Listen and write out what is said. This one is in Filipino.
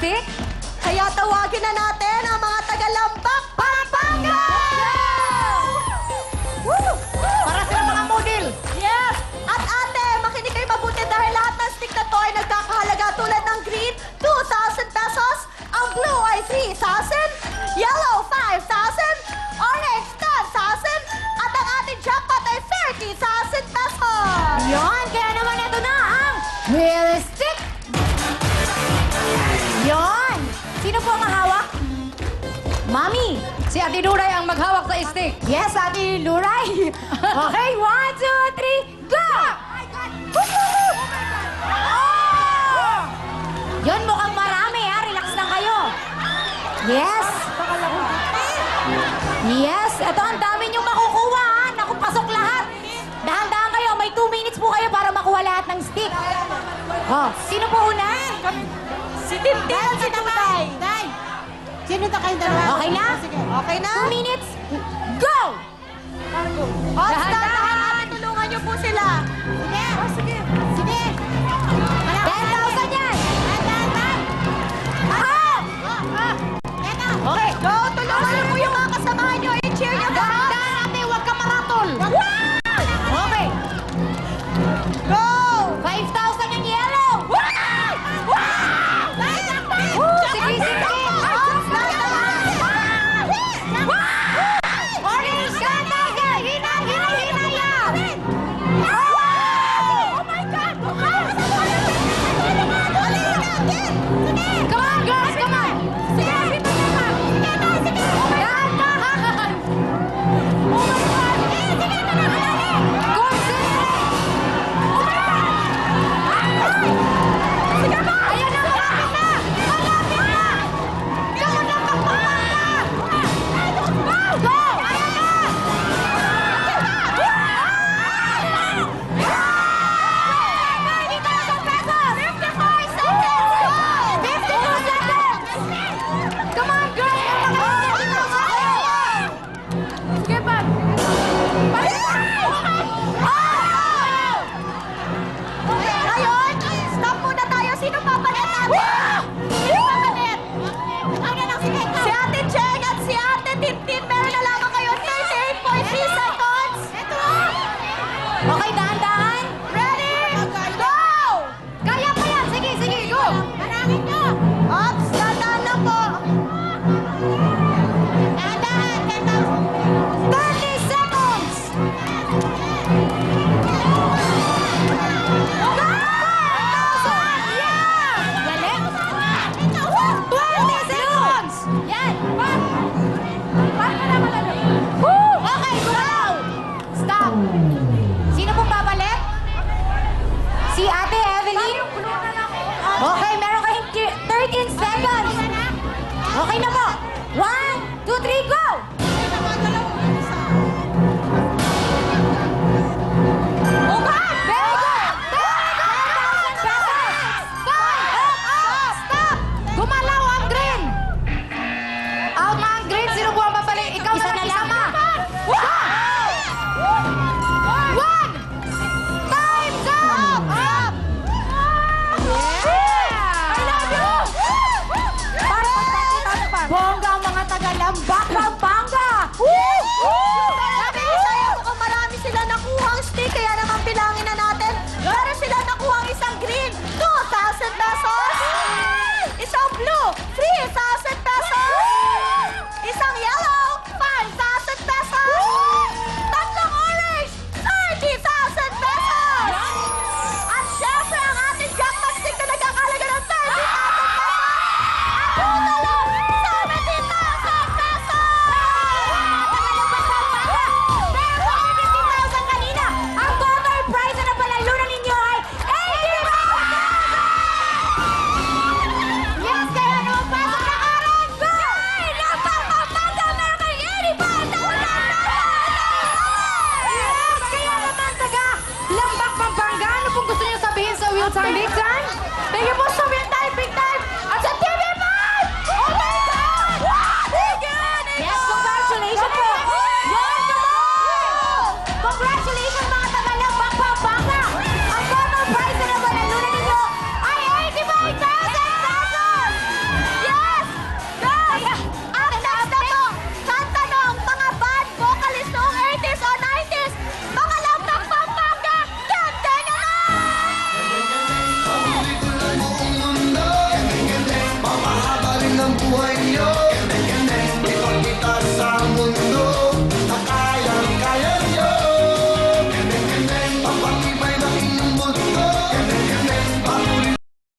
stick? Kaya tawagin na natin ang mga taga-Lambak, Pampanga! Woo! Para sila mga model. Yes! At ate, makinig kayo mabuti dahil lahat ng stick na to ay nagkakahalaga tulad ng green, 2,000 pesos, ang blue ay 3,000, yellow 5,000, orange 10,000, at ang ating jackpot ay 30,000 pesos! Yon, kaya naman ito na ang Real Stick! Yon! Sino po ang hawak? Mami! Si Ate Duray ang maghawak sa stick. Yes, Ate Luray! Okay, 1, 2, 3, go! Oh! Yon, mukhang marami ha. Relax lang kayo. Yes! Yes, ito ang dami niyong makukuha ha. Naku, pasok lahat. Dahan-dahan kayo, may 2 minutes po kayo para makuha lahat ng stick. Oh, sino po una? Si Tintin at si Tutay! Day! Sino na kayong dalawa? Okay na? Sige. Okay na? 2 minutes, go! Dahan-dahan! Tulungan niyo po sila.